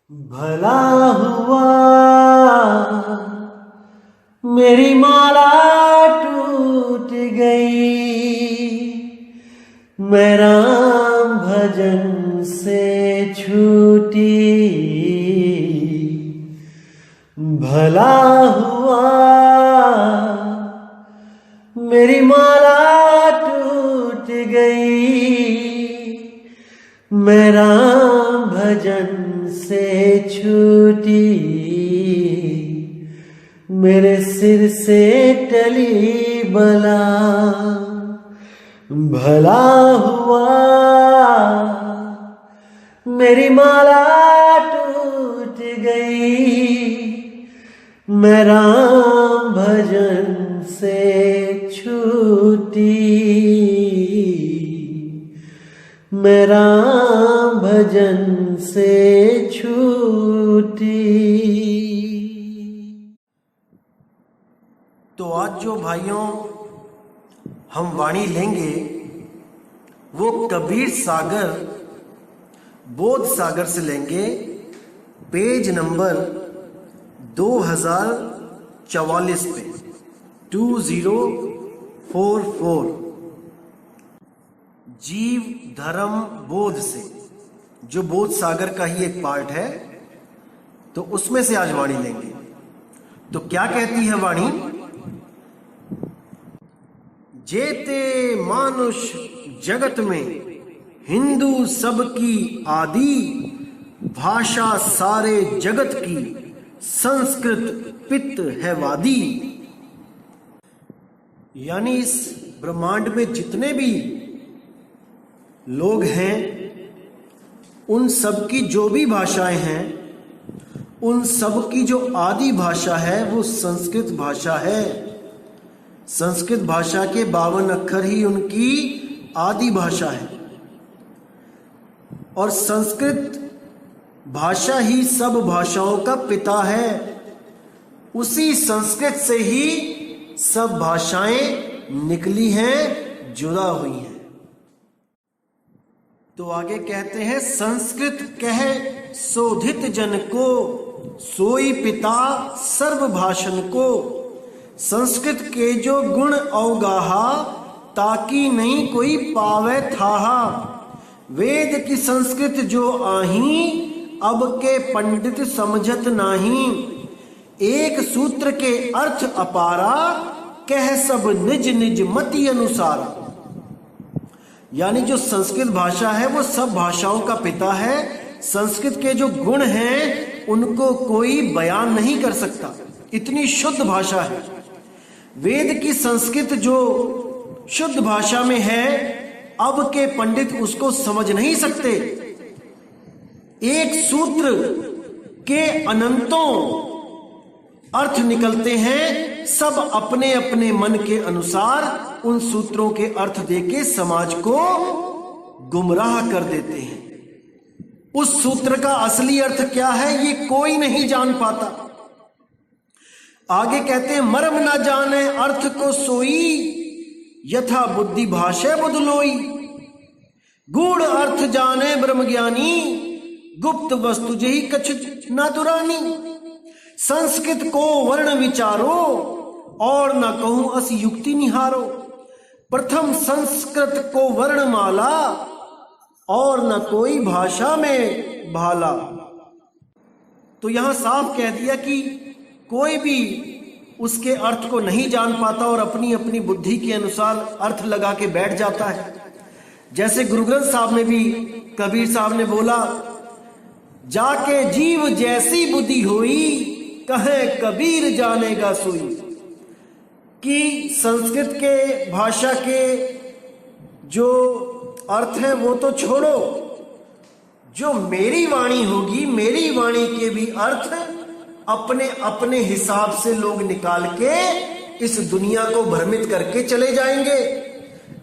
भला हुआ मेरी माला टूट गई, मैं राम भजन से छूटी। भला हुआ मेरी माला टूट गई, मैं राम भजन से छूटी। मेरे सिर से टली बला, भला हुआ मेरी माला टूट गई, मैं राम भजन से छूटी। मैं राम भजन से छूटी। तो आज जो भाइयों हम वाणी लेंगे वो कबीर सागर बोध सागर से लेंगे, पेज नंबर 2044 पे 2044 जीव धर्म बोध से, जो बोध सागर का ही एक पार्ट है, तो उसमें से आज वाणी लेंगे। तो क्या कहती है वाणी? जेते मानुष जगत में हिंदू सबकी आदि, भाषा सारे जगत की संस्कृत पित्त है वादी। यानी इस ब्रह्मांड में जितने भी लोग हैं, उन सब की जो भी भाषाएं हैं, उन सब की जो आदि भाषा है वो संस्कृत भाषा है। संस्कृत भाषा के 52 अक्षर ही उनकी आदि भाषा है, और संस्कृत भाषा ही सब भाषाओं का पिता है। उसी संस्कृत से ही सब भाषाएं निकली हैं, जुड़ा हुई हैं। तो आगे कहते हैं, संस्कृत कह शोधित जन को, सोई पिता सर्व भाषण को। संस्कृत के जो गुण अवगाहा, ताकि नहीं कोई पावे थाहा। वेद की संस्कृत जो आही, अब के पंडित समझत नाही। एक सूत्र के अर्थ अपारा, कह सब निज निज मति अनुसार। यानी जो संस्कृत भाषा है वो सब भाषाओं का पिता है। संस्कृत के जो गुण हैं उनको कोई बयान नहीं कर सकता, इतनी शुद्ध भाषा है। वेद की संस्कृत जो शुद्ध भाषा में है, अब के पंडित उसको समझ नहीं सकते। एक सूत्र के अनंतों अर्थ निकलते हैं, सब अपने अपने मन के अनुसार उन सूत्रों के अर्थ देके समाज को गुमराह कर देते हैं। उस सूत्र का असली अर्थ क्या है ये कोई नहीं जान पाता। आगे कहते हैं, मर्म न जाने अर्थ को सोई, यथा बुद्धि भाषा बुधलोई। गूढ़ अर्थ जाने ब्रह्म ज्ञानी, गुप्त वस्तु जही कछु न दुरानी। संस्कृत को वर्ण विचारो, और न कहूं अस युक्ति निहारो। प्रथम संस्कृत को वर्णमाला, और न कोई भाषा में भाला। तो यहां साफ कह दिया कि कोई भी उसके अर्थ को नहीं जान पाता और अपनी अपनी बुद्धि के अनुसार अर्थ लगा के बैठ जाता है। जैसे गुरु ग्रंथ साहब में भी कबीर साहब ने बोला, जाके जीव जैसी बुद्धि होई, कहे कबीर जानेगा सोई। कि संस्कृत के भाषा के जो अर्थ है वो तो छोड़ो, जो मेरी वाणी होगी, मेरी वाणी के भी अर्थ अपने अपने हिसाब से लोग निकाल के इस दुनिया को भ्रमित करके चले जाएंगे,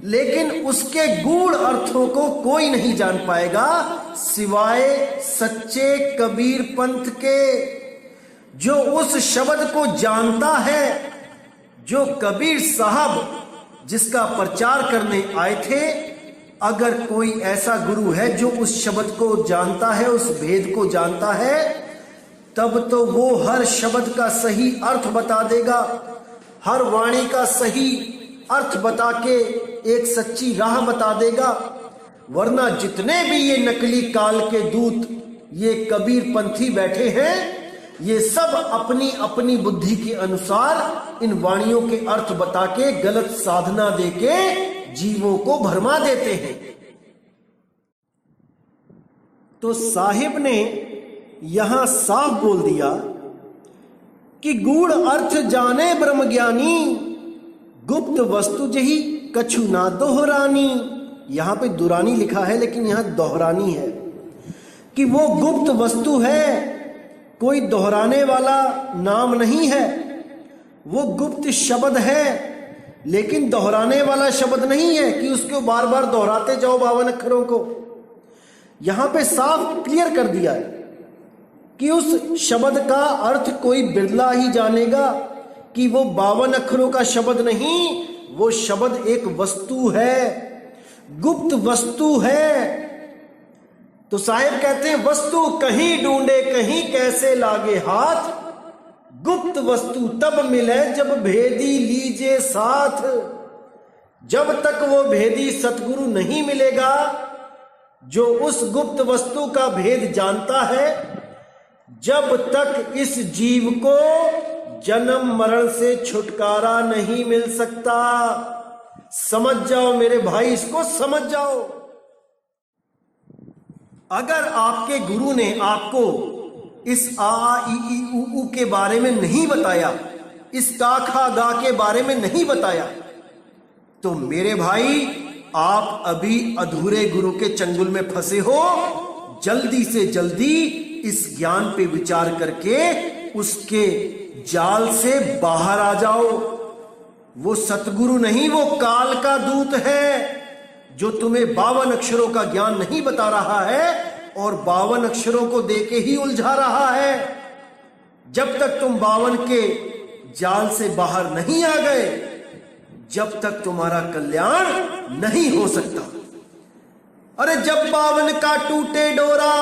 लेकिन उसके गूढ़ अर्थों को कोई नहीं जान पाएगा सिवाय सच्चे कबीर पंथ के। जो उस शब्द को जानता है, जो कबीर साहब जिसका प्रचार करने आए थे, अगर कोई ऐसा गुरु है जो उस शब्द को जानता है, उस भेद को जानता है, तब तो वो हर शब्द का सही अर्थ बता देगा, हर वाणी का सही अर्थ बता के एक सच्ची राह बता देगा। वरना जितने भी ये नकली काल के दूत, ये कबीर पंथी बैठे हैं, ये सब अपनी अपनी बुद्धि के अनुसार इन वाणियों के अर्थ बता के गलत साधना देके जीवों को भरमा देते हैं। तो साहिब ने यहां साफ बोल दिया कि गूढ़ अर्थ जाने ब्रह्म ज्ञानी, गुप्त वस्तु जही कछु ना दोहरानी। यहां पे दुरानी लिखा है लेकिन यहां दोहरानी है कि वो गुप्त वस्तु है, कोई दोहराने वाला नाम नहीं है। वो गुप्त शब्द है लेकिन दोहराने वाला शब्द नहीं है कि उसको बार बार दोहराते जाओ 52 अक्षरों को। यहां पे साफ क्लियर कर दिया है कि उस शब्द का अर्थ कोई बिरला ही जानेगा, कि वो 52 अक्षरों का शब्द नहीं, वो शब्द एक वस्तु है, गुप्त वस्तु है। तो साहिब कहते हैं वस्तु कहीं ढूंढे कहीं कैसे लागे हाथ, गुप्त वस्तु तब मिले जब भेदी लीजे साथ। जब तक वो भेदी सतगुरु नहीं मिलेगा जो उस गुप्त वस्तु का भेद जानता है, जब तक इस जीव को जन्म मरण से छुटकारा नहीं मिल सकता। समझ जाओ मेरे भाई, इसको समझ जाओ। अगर आपके गुरु ने आपको इस आ ई ई उ के बारे में नहीं बताया, इस का खा गा के बारे में नहीं बताया, तो मेरे भाई आप अभी अधूरे गुरु के चंगुल में फंसे हो। जल्दी से जल्दी इस ज्ञान पे विचार करके उसके जाल से बाहर आ जाओ। वो सतगुरु नहीं, वो काल का दूत है जो तुम्हें 52 अक्षरों का ज्ञान नहीं बता रहा है और 52 अक्षरों को देके ही उलझा रहा है। जब तक तुम 52 के जाल से बाहर नहीं आ गए, जब तक तुम्हारा कल्याण नहीं हो सकता। अरे जब 52 का टूटे डोरा,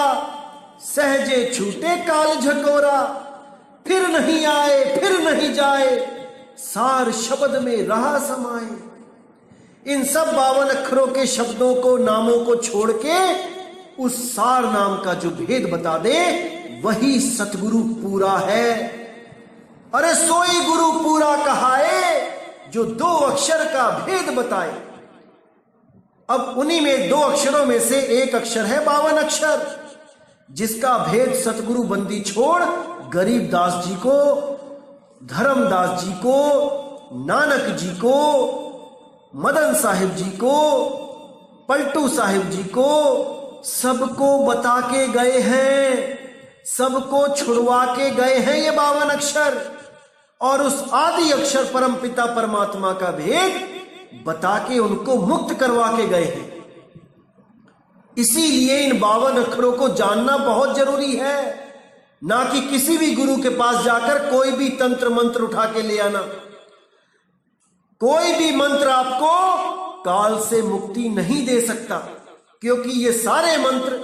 सहजे छूटे काल झकोरा, फिर नहीं आए फिर नहीं जाए, सार शब्द में रहा समाए। इन सब 52 अक्षरों के शब्दों को, नामों को छोड़ के उस सार नाम का जो भेद बता दे, वही सतगुरु पूरा है। अरे सोई गुरु पूरा कहाए जो 2 अक्षर का भेद बताए। अब उन्हीं में 2 अक्षरों में से एक अक्षर है 52 अक्षर, जिसका भेद सतगुरु बंदी छोड़ गरीब दास जी को, धर्मदास जी को, नानक जी को, मदन साहिब जी को, पलटू साहिब जी को, सबको बता के गए हैं, सबको छुड़वा के गए हैं ये 52 अक्षर। और उस आदि अक्षर परम पिता परमात्मा का भेद बता के उनको मुक्त करवा के गए हैं। इसीलिए इन 52 अक्षरों को जानना बहुत जरूरी है, ना कि किसी भी गुरु के पास जाकर कोई भी तंत्र मंत्र उठा के ले आना। कोई भी मंत्र आपको काल से मुक्ति नहीं दे सकता, क्योंकि ये सारे मंत्र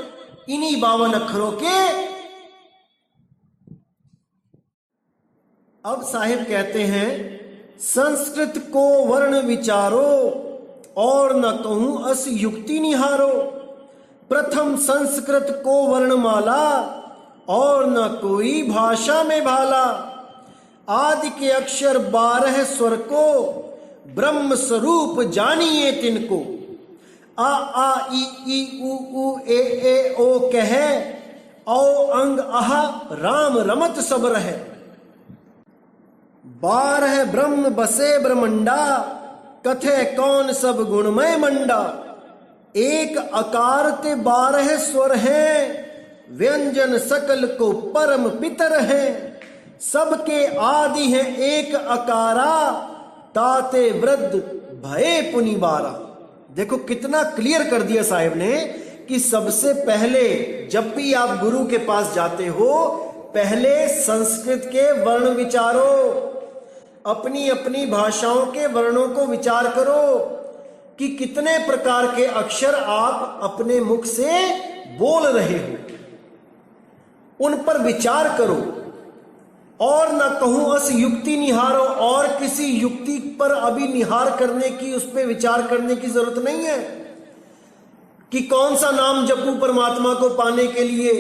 इन्हीं 52 अक्षरों के। अब साहिब कहते हैं संस्कृत को वर्ण विचारो और न कहूं अस युक्ति निहारो। प्रथम संस्कृत को वर्णमाला और न कोई भाषा में भाला। आदि के अक्षर 12 स्वर को ब्रह्म स्वरूप जानिए तिनको। आ आ ई ई उ ए ओ कहे औ अंग आह राम रमत सब रहे। 12 ब्रह्म बसे ब्रह्मंडा कथे कौन सब गुणमय मंडा। एक अकार ते 12 स्वर हैं व्यंजन सकल को परम पितर है। सबके आदि है एक अकारा ताते वृद्ध भये पुनि बारा। देखो कितना क्लियर कर दिया साहिब ने कि सबसे पहले जब भी आप गुरु के पास जाते हो, पहले संस्कृत के वर्ण विचारो, अपनी अपनी भाषाओं के वर्णों को विचार करो कि कितने प्रकार के अक्षर आप अपने मुख से बोल रहे हो, उन पर विचार करो। और न कहूं अस युक्ति निहारो, और किसी युक्ति पर अभी निहार करने की, उस पर विचार करने की जरूरत नहीं है कि कौन सा नाम जपूं परमात्मा को पाने के लिए।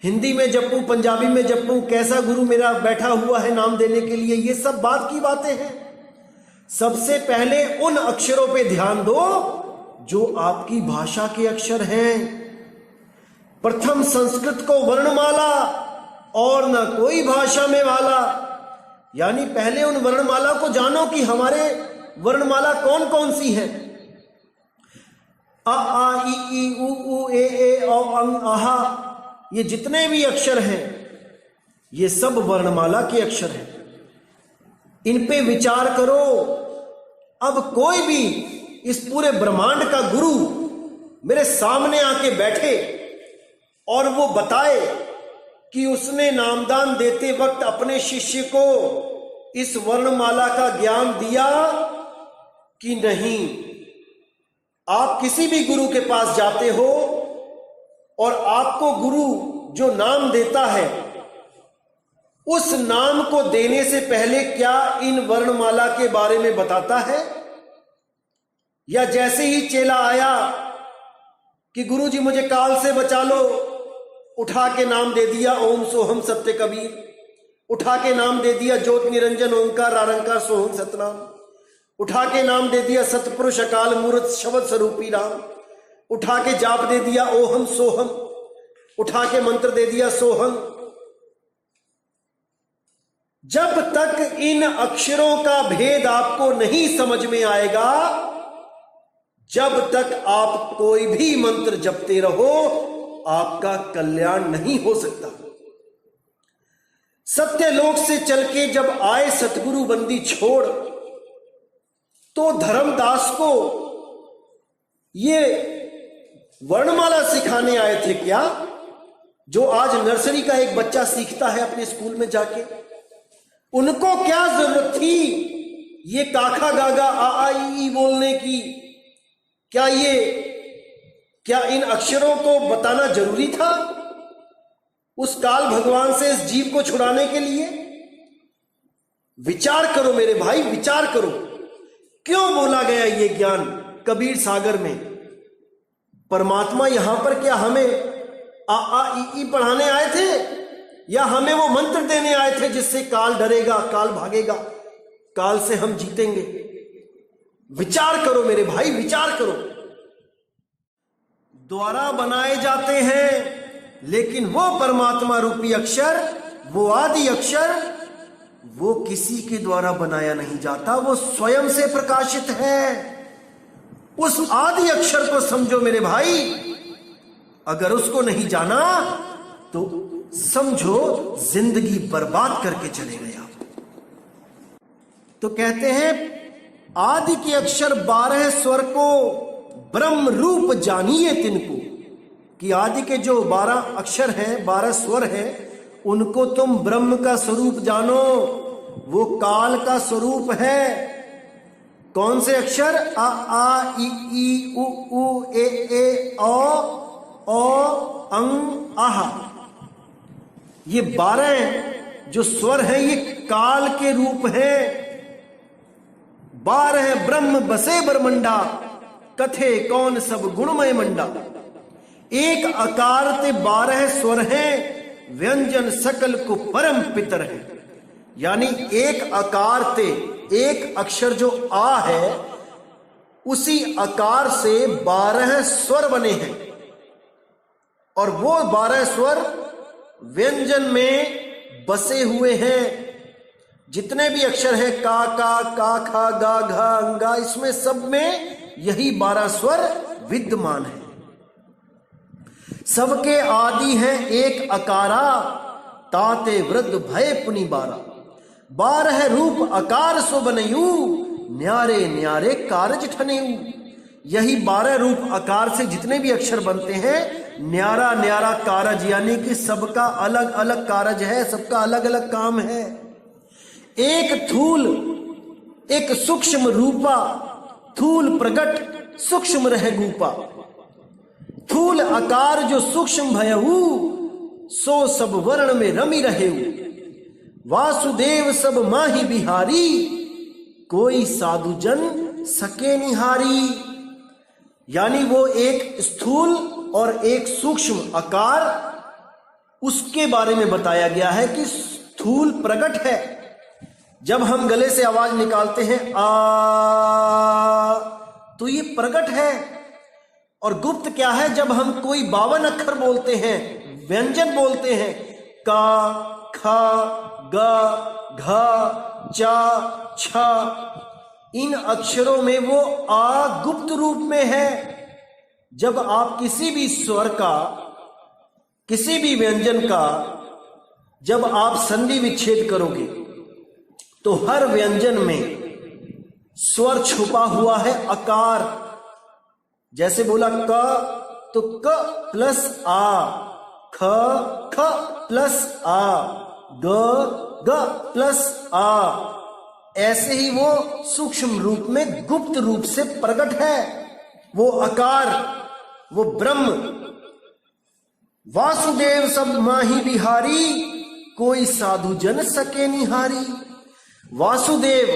हिंदी में जपूं, पंजाबी में जपूं, कैसा गुरु मेरा बैठा हुआ है नाम देने के लिए, ये सब बात की बातें हैं। सबसे पहले उन अक्षरों पे ध्यान दो जो आपकी भाषा के अक्षर हैं। प्रथम संस्कृत को वर्णमाला और न कोई भाषा में वाला, यानी पहले उन वर्णमाला को जानो कि हमारे वर्णमाला कौन कौन सी है। अ आ इ ई उ ऊ ए औ अंग आहा, ये जितने भी अक्षर हैं ये सब वर्णमाला के अक्षर हैं। इन पे विचार करो। अब कोई भी इस पूरे ब्रह्मांड का गुरु मेरे सामने आके बैठे और वो बताए कि उसने नामदान देते वक्त अपने शिष्य को इस वर्णमाला का ज्ञान दिया कि नहीं। आप किसी भी गुरु के पास जाते हो और आपको गुरु जो नाम देता है उस नाम को देने से पहले क्या इन वर्णमाला के बारे में बताता है, या जैसे ही चेला आया कि गुरुजी मुझे काल से बचा लो, उठा के नाम दे दिया ओम सोहम सत्य कबीर, उठा के नाम दे दिया ज्योत निरंजन ओंकार आरंकार सोहम सतनाम, उठा के नाम दे दिया सतपुरुष अकाल मूर्त शब्द स्वरूपी राम, उठा के जाप दे दिया ओहम सोहम, उठा के मंत्र दे दिया सोहम। जब तक इन अक्षरों का भेद आपको नहीं समझ में आएगा, जब तक आप कोई भी मंत्र जपते रहो, आपका कल्याण नहीं हो सकता। सत्यलोक से चल के जब आए सतगुरु बंदी छोड़, तो धर्मदास को ये वर्णमाला सिखाने आए थे क्या, जो आज नर्सरी का एक बच्चा सीखता है अपने स्कूल में जाके। उनको क्या जरूरत थी ये काखा गागा आ आ ई बोलने की? क्या इन अक्षरों को बताना जरूरी था उस काल भगवान से इस जीव को छुड़ाने के लिए? विचार करो मेरे भाई, विचार करो। क्यों बोला गया ये ज्ञान कबीर सागर में? परमात्मा यहां पर क्या हमें आ आ ई पढ़ाने आए थे, या हमें वो मंत्र देने आए थे जिससे काल डरेगा, काल भागेगा, काल से हम जीतेंगे? विचार करो मेरे भाई, विचार करो। द्वारा बनाए जाते हैं, लेकिन वो परमात्मा रूपी अक्षर, वो आदि अक्षर, वो किसी के द्वारा बनाया नहीं जाता, वो स्वयं से प्रकाशित है। उस आदि अक्षर को समझो मेरे भाई। अगर उसको नहीं जाना तो समझो जिंदगी बर्बाद करके चले गए आप। तो कहते हैं आदि के अक्षर 12 स्वर को ब्रह्म रूप जानिए तिनको, कि आदि के जो 12 अक्षर हैं, 12 स्वर हैं, उनको तुम ब्रह्म का स्वरूप जानो। वो काल का स्वरूप है। कौन से अक्षर? आ आ ई उ ऊ ए औ अंग आहा। ये 12 जो स्वर हैं ये काल के रूप हैं। 12 ब्रह्म बसे ब्रह्मंडा, कथे कौन सब गुणमय मंडा। एक आकार ते 12 स्वर हैं, व्यंजन सकल को परम पितर है। यानी एक आकार ते, एक अक्षर जो आ है, उसी आकार से 12 स्वर बने हैं, और वो 12 स्वर व्यंजन में बसे हुए हैं। जितने भी अक्षर हैं, का का खा गा घा अंगा, इसमें सब में यही 12 स्वर विद्यमान है। सबके आदि है एक अकारा, ताते वृद्ध भय पुनि 12 रूप आकार सो बनयू, न्यारे न्यारे कारज ठनेऊ। यही 12 रूप आकार से जितने भी अक्षर बनते हैं, न्यारा न्यारा कारज, यानी कि सबका अलग अलग कारज है, सबका अलग अलग काम है। एक थूल, एक सूक्ष्म रूपा, थूल प्रगट सूक्ष्म रह गुपा। थूल आकार जो सूक्ष्म भयहु, सो सब वर्ण में रमी रहेऊ। वासुदेव सब माही बिहारी, कोई साधु जन सके निहारी। यानी वो एक स्थूल और एक सूक्ष्म आकार, उसके बारे में बताया गया है कि स्थूल प्रगट है। जब हम गले से आवाज निकालते हैं आ, तो ये प्रगट है। और गुप्त क्या है? जब हम कोई 52 अक्षर बोलते हैं, व्यंजन बोलते हैं, का, खा, गा, घा, चा, छा, इन अक्षरों में वो आ गुप्त रूप में है। जब आप किसी भी स्वर का, किसी भी व्यंजन का जब आप संधि विच्छेद करोगे तो हर व्यंजन में स्वर छुपा हुआ है, आकार। जैसे बोला क, तो क प्लस आ, ख, ख प्लस आ, ग, ग प्लस आ। ऐसे ही वो सूक्ष्म रूप में, गुप्त रूप से प्रकट है वो आकार, वो ब्रह्म। वासुदेव सब माही बिहारी, कोई साधु जन सके निहारी। वासुदेव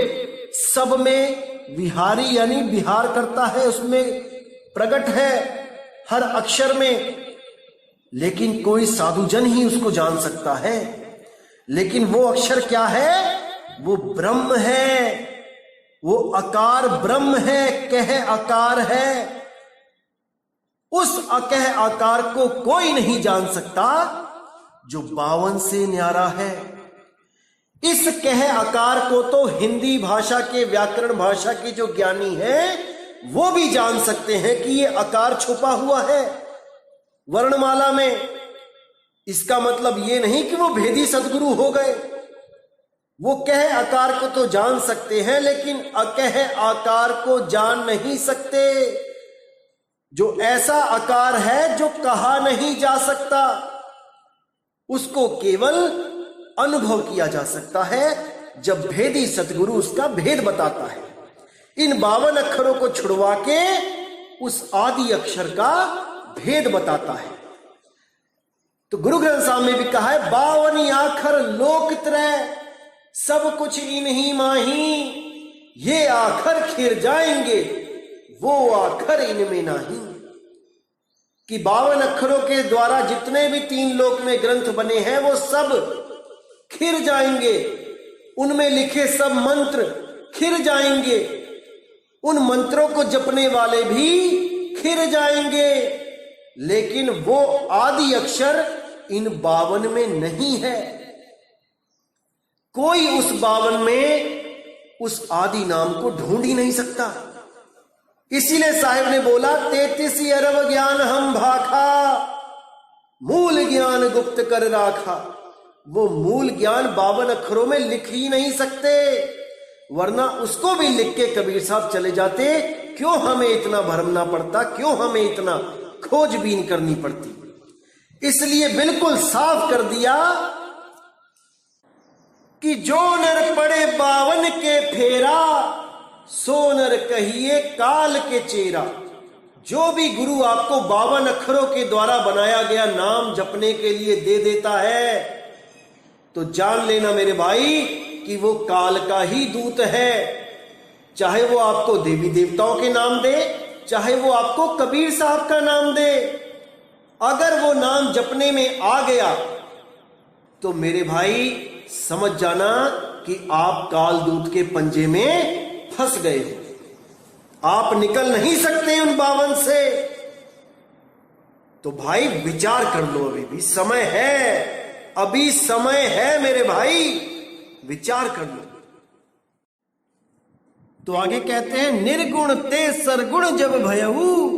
सब में विहारी यानी विहार करता है, उसमें प्रकट है हर अक्षर में, लेकिन कोई साधु जन ही उसको जान सकता है। लेकिन वो अक्षर क्या है? वो ब्रह्म है, वो आकार ब्रह्म है, कह आकार है। उस अकह आकार को कोई नहीं जान सकता जो 52 से न्यारा है। इस कह आकार को तो हिंदी भाषा के, व्याकरण भाषा के जो ज्ञानी हैं वो भी जान सकते हैं कि ये आकार छुपा हुआ है वर्णमाला में। इसका मतलब ये नहीं कि वो भेदी सदगुरु हो गए। वो कह आकार को तो जान सकते हैं, लेकिन अकह आकार को जान नहीं सकते, जो ऐसा आकार है जो कहा नहीं जा सकता। उसको केवल अनुभव किया जा सकता है जब भेदी सतगुरु उसका भेद बताता है। इन 52 अक्षरों को छुड़वा के उस आदि अक्षर का भेद बताता है। तो गुरु ग्रंथ साहब में भी कहा है 52 आखर लोक त्रय, सब कुछ इन्हीं माही, ये आखर खिर जाएंगे वो आखर इनमें नहीं। कि 52 अक्षरों के द्वारा जितने भी 3 लोक में ग्रंथ बने हैं वो सब खिर जाएंगे, उनमें लिखे सब मंत्र खिर जाएंगे, उन मंत्रों को जपने वाले भी खिर जाएंगे, लेकिन वो आदि अक्षर इन 52 में नहीं है। कोई उस 52 में उस आदि नाम को ढूंढ ही नहीं सकता। इसीलिए साहिब ने बोला 33 अरब ज्ञान हम भाखा, मूल ज्ञान गुप्त कर राखा। वो मूल ज्ञान 52 अक्षरों में लिख ही नहीं सकते, वरना उसको भी लिख के कबीर साहब चले जाते। क्यों हमें इतना भरमना पड़ता, क्यों हमें इतना खोजबीन करनी पड़ती। इसलिए बिल्कुल साफ कर दिया कि जो नर पड़े 52 के फेरा, सो नर कहिए काल के चेरा। जो भी गुरु आपको 52 अक्षरों के द्वारा बनाया गया नाम जपने के लिए दे देता है, तो जान लेना मेरे भाई कि वो काल का ही दूत है। चाहे वो आपको देवी देवताओं के नाम दे, चाहे वो आपको कबीर साहब का नाम दे, अगर वो नाम जपने में आ गया तो मेरे भाई समझ जाना कि आप काल दूत के पंजे में फंस गए हो, आप निकल नहीं सकते उन 52 से। तो भाई विचार कर लो, अभी भी समय है, अभी समय है मेरे भाई, विचार कर लो। तो आगे कहते हैं निर्गुण ते सरगुण जब भयऊ,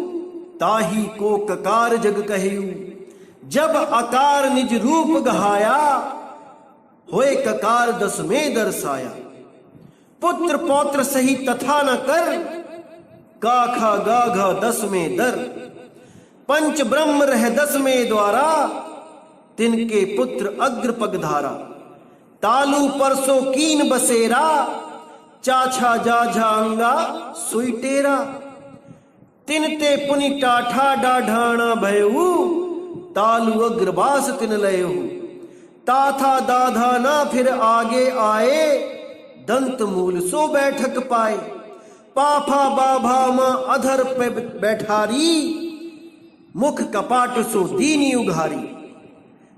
ताही को ककार जग कहू। जब आकार निज रूप गहाया, होए ककार 10 में दर्शाया। पुत्र पौत्र सही तथा न कर, काखा गाघा 10 में दर। पंच ब्रह्म रह 10 में द्वारा, तिनके पुत्र अग्र पगधारा। तालु परसों कीन बसेरा, चाछा जाझा अंगा सुई टेरा, तिन ते पुनि टाठा डाढ़ाना भयऊ, तालु अग्रबास तिन लयऊ, ताथा दाधा ना फिर आगे आए, दंत मूल सो बैठक पाए, पाफा बाभा मां अधर पे बैठारी, मुख कपाट सो दीनी उघारी,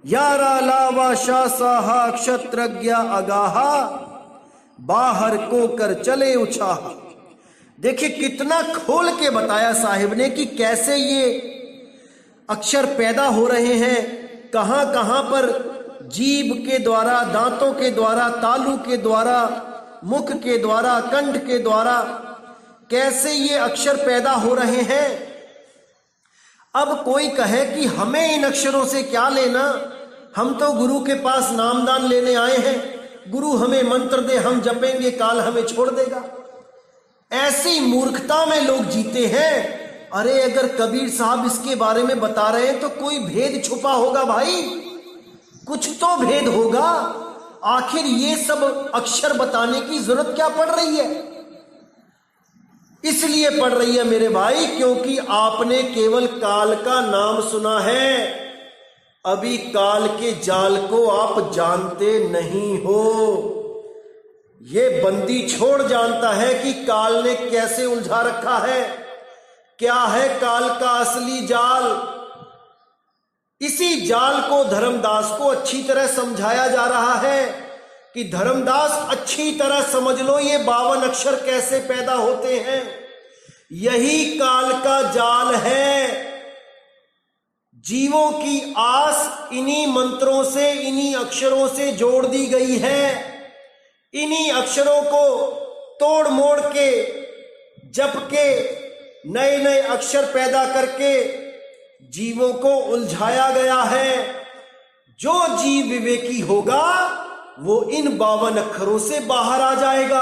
यारा लावा शासाहा क्षत्रज्ञ अगाहा, बाहर को कर चले उछाहा। देखिए कितना खोल के बताया साहिब ने कि कैसे ये अक्षर पैदा हो रहे हैं, कहां कहां पर जीभ के द्वारा, दांतों के द्वारा, तालू के द्वारा, मुख के द्वारा, कंठ के द्वारा कैसे ये अक्षर पैदा हो रहे हैं। अब कोई कहे कि हमें इन अक्षरों से क्या लेना, हम तो गुरु के पास नामदान लेने आए हैं, गुरु हमें मंत्र दे, हम जपेंगे, काल हमें छोड़ देगा। ऐसी मूर्खता में लोग जीते हैं। अरे अगर कबीर साहब इसके बारे में बता रहे हैं तो कोई भेद छुपा होगा भाई, कुछ तो भेद होगा। आखिर ये सब अक्षर बताने की जरूरत क्या पड़ रही है? इसलिए पड़ रही है मेरे भाई क्योंकि आपने केवल काल का नाम सुना है, अभी काल के जाल को आप जानते नहीं हो। ये बंदी छोड़ जानता है कि काल ने कैसे उलझा रखा है, क्या है काल का असली जाल। इसी जाल को धर्मदास को अच्छी तरह समझाया जा रहा है कि धर्मदास अच्छी तरह समझ लो ये 52 अक्षर कैसे पैदा होते हैं। यही काल का जाल है। जीवों की आस इन्हीं मंत्रों से, इन्हीं अक्षरों से जोड़ दी गई है। इन्हीं अक्षरों को तोड़ मोड़ के, जप के, नए नए अक्षर पैदा करके जीवों को उलझाया गया है। जो जीव विवेकी होगा वो इन 52 अक्षरों से बाहर आ जाएगा,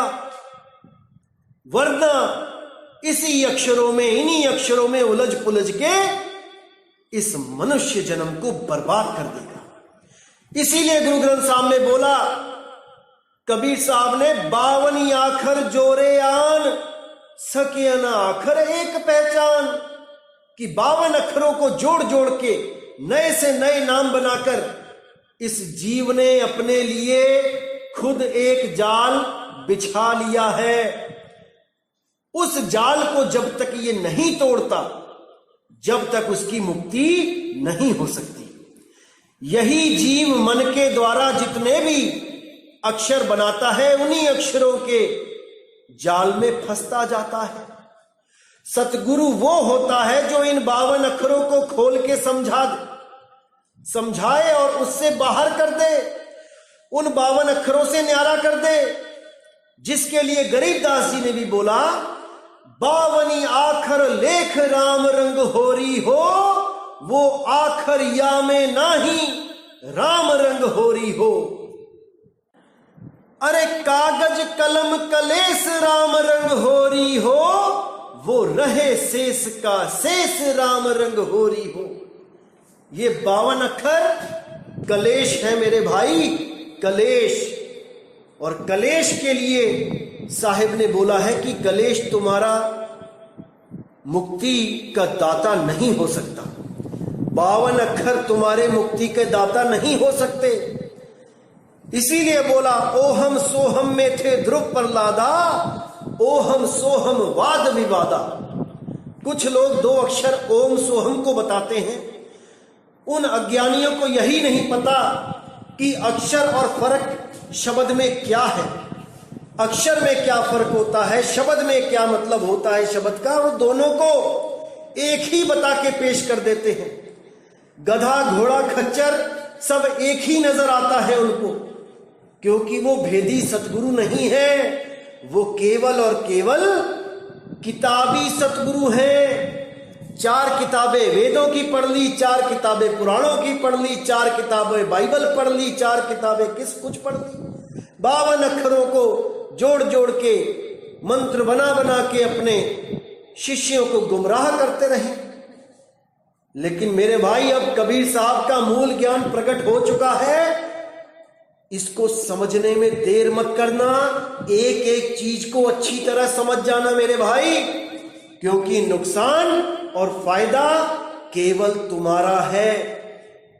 वरना इसी अक्षरों में, इन्हीं अक्षरों में उलझ पुलझ के इस मनुष्य जन्म को बर्बाद कर देगा। इसीलिए गुरु ग्रंथ साहब ने बोला, कबीर साहब ने 52 आखर जोरे आन, सके न आखर एक पहचान, कि 52 अक्षरों को जोड़ जोड़ के नए से नए नाम बनाकर इस जीव ने अपने लिए खुद एक जाल बिछा लिया है। उस जाल को जब तक ये नहीं तोड़ता, जब तक उसकी मुक्ति नहीं हो सकती। यही जीव मन के द्वारा जितने भी अक्षर बनाता है, उन्हीं अक्षरों के जाल में फंसता जाता है। सतगुरु वो होता है जो इन 52 अक्षरों को खोल के समझाए और उससे बाहर कर दे, उन 52 अक्षरों से न्यारा कर दे, जिसके लिए गरीबदास जी ने भी बोला, 52 आखर लेख राम रंग होरी हो, वो आखर या में नाही राम रंग होरी हो। अरे कागज कलम कलेस राम रंग होरी हो, वो रहे शेष का शेष राम रंग होरी हो। ये 52 अक्षर कलेश है मेरे भाई, कलेश। और कलेश के लिए साहिब ने बोला है कि कलेश तुम्हारा मुक्ति का दाता नहीं हो सकता। 52 अक्षर तुम्हारे मुक्ति के दाता नहीं हो सकते। इसीलिए बोला, ओहम सोहम में थे ध्रुव प्रहलादा, ओहम सोहम वाद विवादा। कुछ लोग 2 अक्षर ओम सोहम को बताते हैं। उन अज्ञानियों को यही नहीं पता कि अक्षर और फर्क शब्द में क्या है, अक्षर में क्या फर्क होता है, शब्द में क्या मतलब होता है शब्द का। वो दोनों को एक ही बता के पेश कर देते हैं। गधा घोड़ा खच्चर सब एक ही नजर आता है उनको, क्योंकि वो भेदी सतगुरु नहीं है, वो केवल और केवल किताबी सतगुरु हैं। 4 किताबें वेदों की पढ़ ली, 4 किताबें पुराणों की पढ़ ली, 4 किताबें बाइबल पढ़ ली, 4 किताबें कुछ पढ़ ली। 52 अक्षरों को जोड़ जोड़ के मंत्र बना बना के अपने शिष्यों को गुमराह करते रहे। लेकिन मेरे भाई, अब कबीर साहब का मूल ज्ञान प्रकट हो चुका है। इसको समझने में देर मत करना, एक एक चीज को अच्छी तरह समझ जाना मेरे भाई, क्योंकि नुकसान और फायदा केवल तुम्हारा है,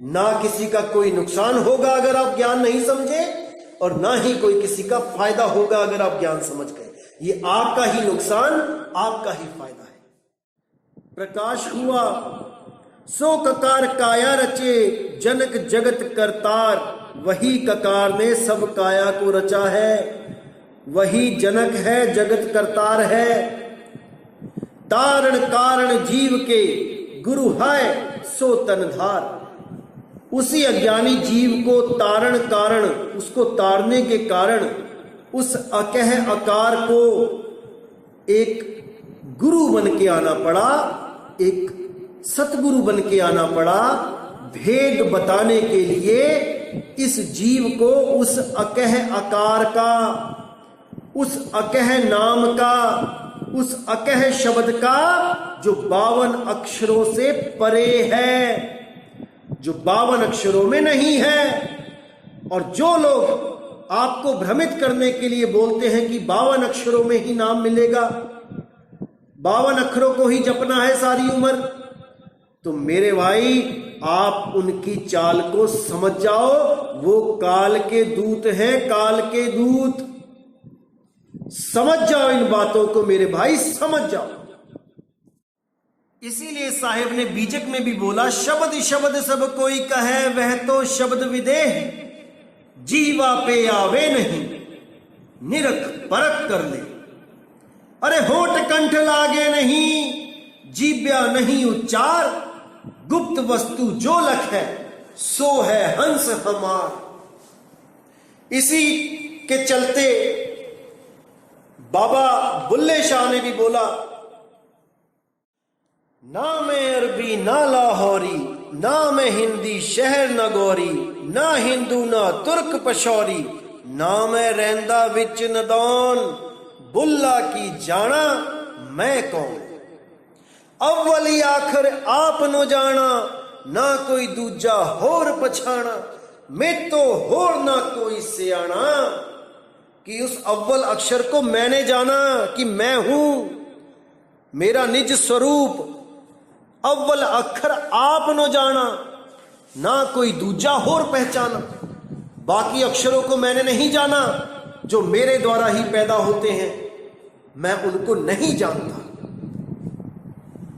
ना किसी का कोई नुकसान होगा अगर आप ज्ञान नहीं समझे, और ना ही कोई किसी का फायदा होगा अगर आप ज्ञान समझ गए। ये आपका ही नुकसान, आपका ही फायदा है। प्रकाश हुआ सो ककार काया रचे, जनक जगत करतार, वही ककार ने सब काया को रचा है, वही जनक है जगत करतार है। तारण कारण जीव के गुरु है सो तनधार, उसी अज्ञानी जीव को तारण कारण, उसको तारने के कारण उस अकह आकार को एक गुरु बन के आना पड़ा, एक सतगुरु बन के आना पड़ा, भेद बताने के लिए इस जीव को उस अकह आकार का, उस अकह नाम का, उस अकह शब्द का जो 52 अक्षरों से परे है, जो 52 अक्षरों में नहीं है। और जो लोग आपको भ्रमित करने के लिए बोलते हैं कि 52 अक्षरों में ही नाम मिलेगा, 52 अक्षरों को ही जपना है सारी उम्र, तो मेरे भाई आप उनकी चाल को समझ जाओ, वो काल के दूत हैं, काल के दूत। समझ जाओ इन बातों को मेरे भाई, समझ जाओ। इसीलिए साहेब ने बीजक में भी बोला, शब्द शब्द सब कोई कहे, वह तो शब्द विदेह, जीवा पे आवे नहीं, निरख परख कर ले। अरे होठ कंठ लागे नहीं, जीव्या नहीं उच्चार, गुप्त वस्तु जो लख है, सो है हंस हमार। इसी के चलते बाबा बुल्ले शाह ने भी बोला, ना मैं अरबी ना लाहौरी, ना मैं हिंदी शहर न गौरी, ना हिंदू ना तुर्क पशौरी, ना मैं रहंदा विच नदौन, बुल्ला की जाना मैं कौन। अव्वली आखिर आप नो जाना, ना कोई दूजा होर पछाना, मैं तो होर ना कोई सियाना। कि उस अव्वल अक्षर को मैंने जाना कि मैं हूं, मेरा निज स्वरूप। अव्वल अक्षर आप नो जाना, ना कोई दूजा होर पहचाना। बाकी अक्षरों को मैंने नहीं जाना जो मेरे द्वारा ही पैदा होते हैं, मैं उनको नहीं जानता।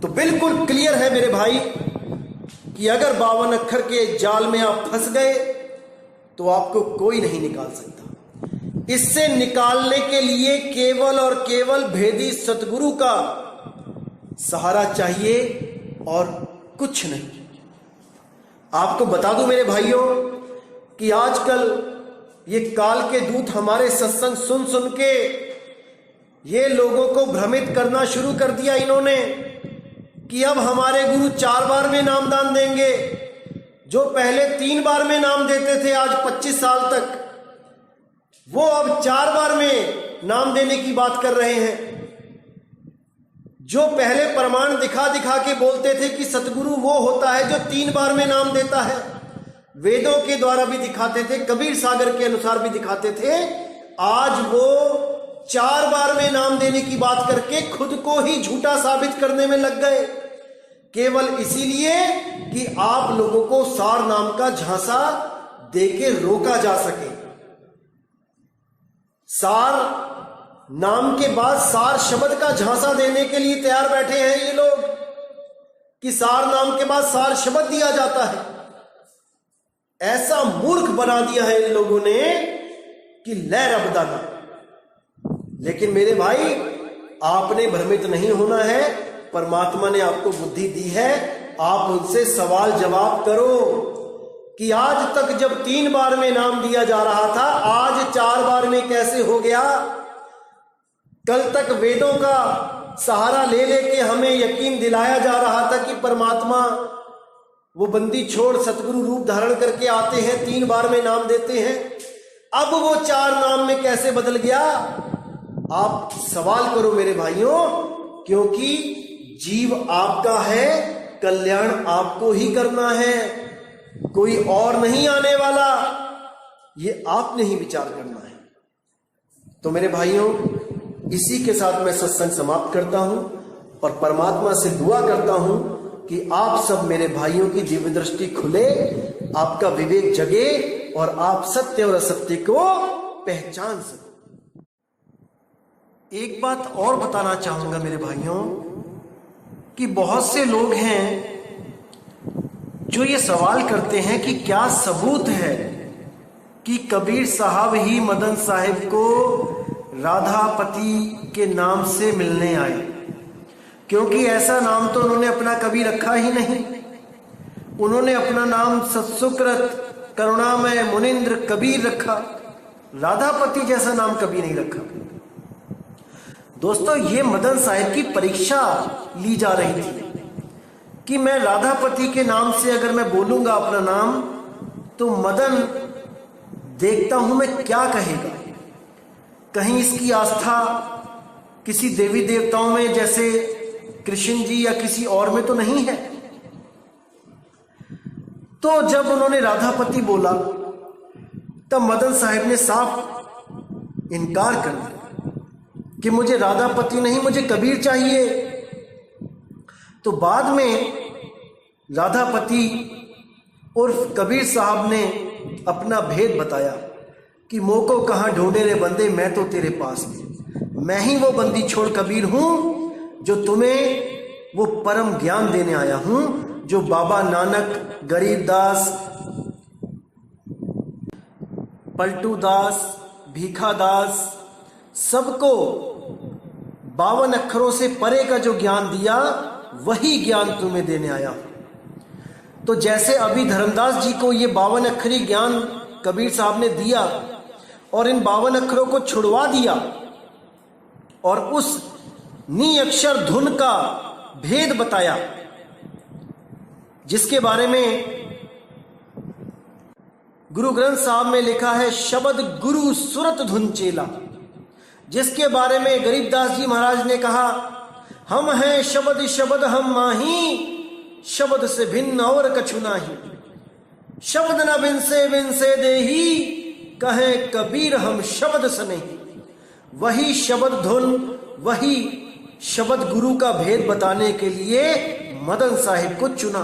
तो बिल्कुल क्लियर है मेरे भाई कि अगर 52 अक्षर के जाल में आप फंस गए तो आपको कोई नहीं निकाल सकता। इससे निकालने के लिए केवल और केवल भेदी सतगुरु का सहारा चाहिए और कुछ नहीं। आपको बता दूं मेरे भाइयों कि आजकल ये काल के दूत हमारे सत्संग सुन सुन के ये लोगों को भ्रमित करना शुरू कर दिया इन्होंने कि अब हमारे गुरु 4 बार में नामदान देंगे। जो पहले 3 बार में नाम देते थे आज 25 साल तक, वो अब 4 बार में नाम देने की बात कर रहे हैं। जो पहले प्रमाण दिखा दिखा के बोलते थे कि सतगुरु वो होता है जो 3 बार में नाम देता है, वेदों के द्वारा भी दिखाते थे, कबीर सागर के अनुसार भी दिखाते थे, आज वो 4 बार में नाम देने की बात करके खुद को ही झूठा साबित करने में लग गए, केवल इसीलिए कि आप लोगों को सार नाम का झांसा देके रोका जा सके। सार नाम के बाद सार शब्द का झांसा देने के लिए तैयार बैठे हैं ये लोग कि सार नाम के बाद सार शब्द दिया जाता है। ऐसा मूर्ख बना दिया है इन लोगों ने कि लहर अबदाना। लेकिन मेरे भाई आपने भ्रमित नहीं होना है, परमात्मा ने आपको बुद्धि दी है, आप उनसे सवाल जवाब करो कि आज तक जब 3 बार में नाम दिया जा रहा था, आज 4 बार में कैसे हो गया। कल तक वेदों का सहारा ले लेके हमें यकीन दिलाया जा रहा था कि परमात्मा वो बंदी छोड़ सतगुरु रूप धारण करके आते हैं, 3 बार में नाम देते हैं, अब वो 4 नाम में कैसे बदल गया। आप सवाल करो मेरे भाइयों, क्योंकि जीव आपका है, कल्याण आपको ही करना है, कोई और नहीं आने वाला। ये आपने ही विचार करना है। तो मेरे भाइयों, इसी के साथ मैं सत्संग समाप्त करता हूं और परमात्मा से दुआ करता हूं कि आप सब मेरे भाइयों की दिव्य दृष्टि खुले, आपका विवेक जगे और आप सत्य और असत्य को पहचान सकें। एक बात और बताना चाहूंगा मेरे भाइयों कि बहुत से लोग हैं जो ये सवाल करते हैं कि क्या सबूत है कि कबीर साहब ही मदन साहिब को राधापति के नाम से मिलने आए, क्योंकि ऐसा नाम तो उन्होंने अपना कभी रखा ही नहीं। उन्होंने अपना नाम सत्सुकृत करुणामय मुनिंद्र कबीर रखा, राधापति जैसा नाम कभी नहीं रखा। दोस्तों, ये मदन साहिब की परीक्षा ली जा रही थी कि मैं राधापति के नाम से अगर मैं बोलूंगा अपना नाम तो मदन देखता हूं मैं क्या कहेगा। कहीं इसकी आस्था किसी देवी देवताओं में जैसे कृष्ण जी या किसी और में तो नहीं है। तो जब उन्होंने राधापति बोला तब मदन साहिब ने साफ इनकार कर दिया कि मुझे राधापति नहीं, मुझे कबीर चाहिए। तो बाद में राधापति उर्फ कबीर साहब ने अपना भेद बताया कि मोको कहां ढूंढे रे बंदे, मैं तो तेरे पास हूं। मैं ही वो बंदी छोड़ कबीर हूं जो तुम्हें वो परम ज्ञान देने आया हूं जो बाबा नानक, गरीबदास, पलटू दास, भीखा दास सबको 52 अक्षरों से परे का जो ज्ञान दिया वही ज्ञान तुम्हें देने आया। तो जैसे अभी धर्मदास जी को ये 52 अक्षरी ज्ञान कबीर साहब ने दिया और इन 52 अक्षरों को छुड़वा दिया और उस नी अक्षर धुन का भेद बताया जिसके बारे में गुरु ग्रंथ साहब में लिखा है शब्द गुरु सुरत धुन चेला, जिसके बारे में गरीबदास जी महाराज ने कहा हम हैं शब्द शब्द हम माही, शब्द से भिन्न और कछु नाही। शब्द न बिन से देही, कहे कबीर हम शब्द से नहीं। वही शब्द धुन, वही शब्द गुरु का भेद बताने के लिए मदन साहिब को चुना।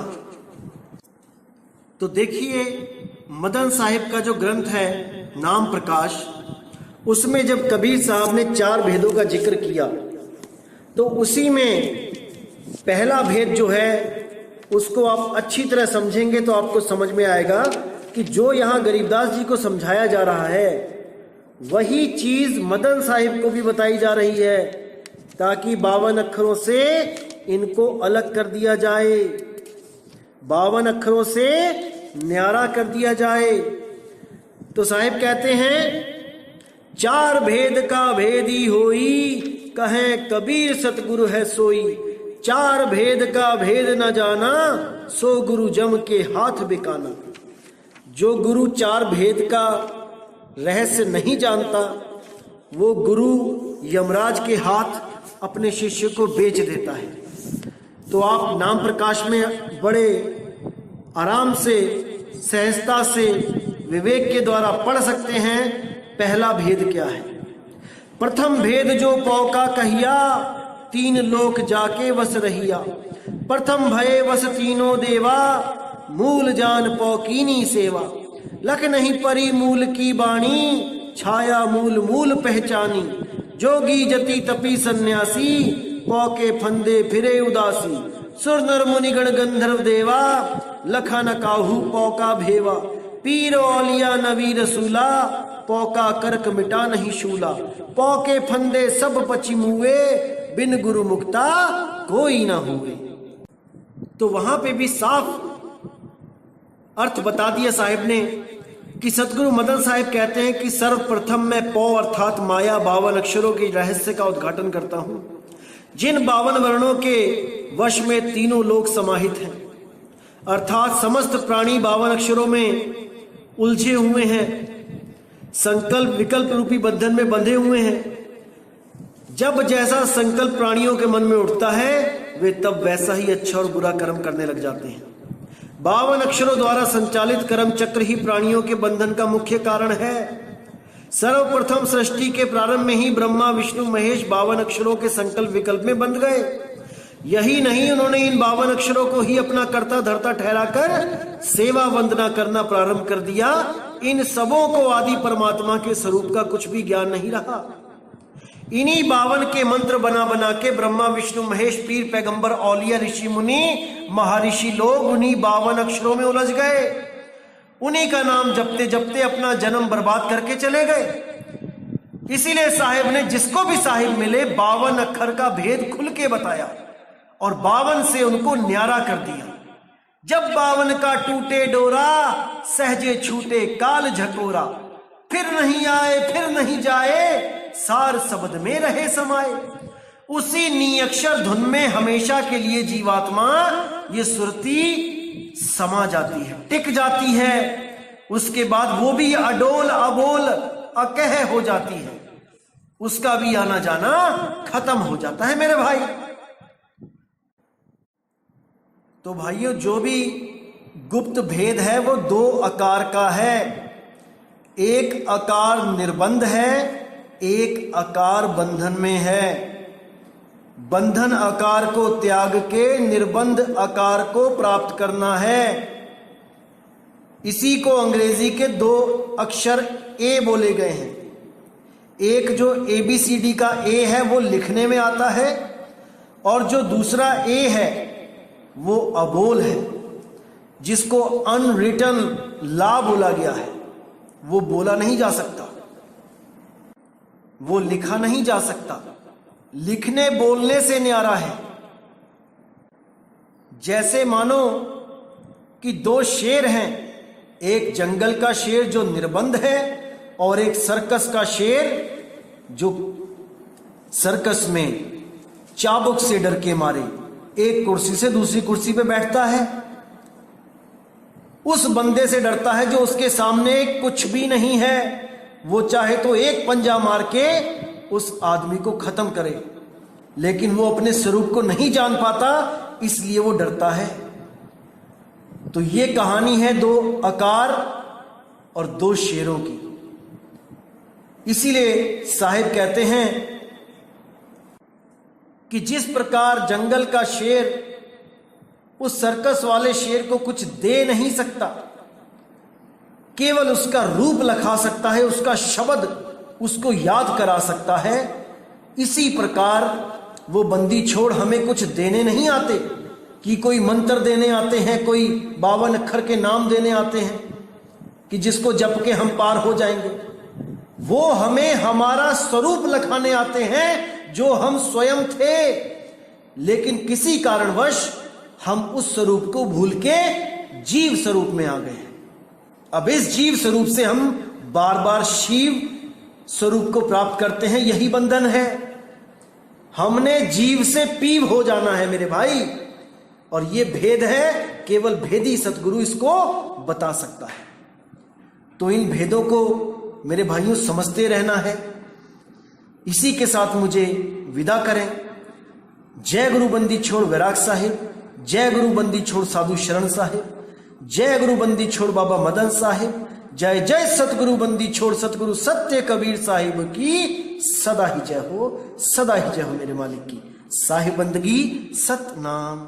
तो देखिए, मदन साहिब का जो ग्रंथ है नाम प्रकाश, उसमें जब कबीर साहब ने 4 भेदों का जिक्र किया तो उसी में पहला भेद जो है उसको आप अच्छी तरह समझेंगे तो आपको समझ में आएगा कि जो यहां गरीबदास जी को समझाया जा रहा है वही चीज मदन साहिब को भी बताई जा रही है, ताकि 52 अक्षरों से इनको अलग कर दिया जाए, 52 अक्षरों से न्यारा कर दिया जाए। तो साहिब कहते हैं 4 भेद का भेदी होई, कहे कबीर सतगुरु है सोई। 4 भेद का भेद न जाना, सो गुरु जम के हाथ बिकाना। जो गुरु 4 भेद का रहस्य नहीं जानता वो गुरु यमराज के हाथ अपने शिष्य को बेच देता है। तो आप नाम प्रकाश में बड़े आराम से, सहजता से, विवेक के द्वारा पढ़ सकते हैं पहला भेद क्या है। प्रथम भेद जो पौका कहिया, 3 लोक जाके वस रहिया। प्रथम भये वस तीनों देवा, मूल जान पौकीनी सेवा। लख नहीं परी मूल की बाणी, छाया मूल मूल पहचानी। जोगी जति तपी सन्यासी, पौके फंदे फिरे उदासी। सुर नर मुनिगण गंधर्व देवा, लखा न काहू पौका भेवा। पीर औलिया नवी रसूला, पौका करक मिटा नहीं शूला। पौके फंदे सब पची मुए, बिन गुरु मुक्ता कोई ना हुए। तो वहां पे भी साफ अर्थ बता दिया साहिब ने कि सतगुरु मदन साहिब कहते हैं कि सर्वप्रथम मैं पौ अर्थात माया 52 अक्षरों के रहस्य का उद्घाटन करता हूं, जिन 52 वर्णों के वश में तीनों लोक समाहित हैं, अर्थात समस्त प्राणी 52 अक्षरों में उलझे हुए हैं, संकल्प विकल्प रूपी बंधन में बंधे हुए हैं। जब जैसा संकल्प प्राणियों के मन में उठता है वे तब वैसा ही अच्छा और बुरा कर्म करने लग जाते हैं। 52 अक्षरों द्वारा संचालित कर्म चक्र ही प्राणियों के बंधन का मुख्य कारण है। सर्वप्रथम सृष्टि के प्रारंभ में ही ब्रह्मा विष्णु महेश 52 अक्षरों के संकल्प विकल्प में बंध गए। यही नहीं, उन्होंने इन 52 अक्षरों को ही अपना कर्ता धर्ता ठहराकर सेवा वंदना करना प्रारंभ कर दिया। इन सबों को आदि परमात्मा के स्वरूप का कुछ भी ज्ञान नहीं रहा। इन्हीं 52 के मंत्र बना बना के ब्रह्मा विष्णु महेश पीर पैगंबर औलिया ऋषि मुनि महर्षि लोग उन्हीं 52 अक्षरों में उलझ गए। उन्हीं का नाम जपते जपते अपना जन्म बर्बाद करके चले गए। इसीलिए साहिब ने जिसको भी साहिब मिले 52 अक्षर का भेद खुल के बताया और 52 से उनको न्यारा कर दिया। जब 52 का टूटे डोरा सहजे छूटे काल झकोरा, फिर नहीं आए फिर नहीं जाए सार शब्द में रहे समाये। उसी नी-अक्षर धुन में हमेशा के लिए जीवात्मा ये सुरती समा जाती है, टिक जाती है। उसके बाद वो भी अडोल अबोल अकह हो जाती है, उसका भी आना जाना खत्म हो जाता है मेरे भाई। तो भाइयों, जो भी गुप्त भेद है वो 2 आकार का है। एक आकार निर्बंध है, एक आकार बंधन में है। बंधन आकार को त्याग के निर्बंध आकार को प्राप्त करना है। इसी को अंग्रेजी के 2 अक्षर ए बोले गए हैं। एक जो ABCD का ए है वो लिखने में आता है, और जो दूसरा ए है वो अबोल है, जिसको अनरिटन लॉ बोला गया है। वो बोला नहीं जा सकता, वो लिखा नहीं जा सकता। लिखने बोलने से न्यारा है। जैसे मानो कि 2 शेर हैं, एक जंगल का शेर जो निर्बंध है और एक सर्कस का शेर जो सर्कस में चाबुक से डर के मारे एक कुर्सी से दूसरी कुर्सी पे बैठता है। उस बंदे से डरता है जो उसके सामने कुछ भी नहीं है। वो चाहे तो एक पंजा मार के उस आदमी को खत्म करे, लेकिन वो अपने स्वरूप को नहीं जान पाता, इसलिए वो डरता है। तो ये कहानी है 2 आकार और 2 शेरों की। इसीलिए साहिब कहते हैं कि जिस प्रकार जंगल का शेर उस सर्कस वाले शेर को कुछ दे नहीं सकता, केवल उसका रूप लखा सकता है, उसका शब्द उसको याद करा सकता है, इसी प्रकार वो बंदी छोड़ हमें कुछ देने नहीं आते कि कोई मंत्र देने आते हैं, कोई 52 अक्षर के नाम देने आते हैं कि जिसको जप के हम पार हो जाएंगे। वो हमें हमारा स्वरूप लखाने आते हैं जो हम स्वयं थे, लेकिन किसी कारणवश हम उस स्वरूप को भूल के जीव स्वरूप में आ गए हैं। अब इस जीव स्वरूप से हम बार बार शिव स्वरूप को प्राप्त करते हैं, यही बंधन है। हमने जीव से पीव हो जाना है मेरे भाई, और ये भेद है, केवल भेदी सतगुरु इसको बता सकता है। तो इन भेदों को मेरे भाइयों समझते रहना है। इसी के साथ मुझे विदा करें। जय गुरु बंदी छोड़ वैराग साहिब, जय गुरु बंदी छोड़ साधु शरण साहिब, जय गुरु बंदी छोड़ बाबा मदन साहिब, जय जय सतगुरु बंदी छोड़ सतगुरु सत्य कबीर साहिब की सदा ही जय हो, सदा ही जय हो मेरे मालिक की। साहिब बंदगी सतनाम।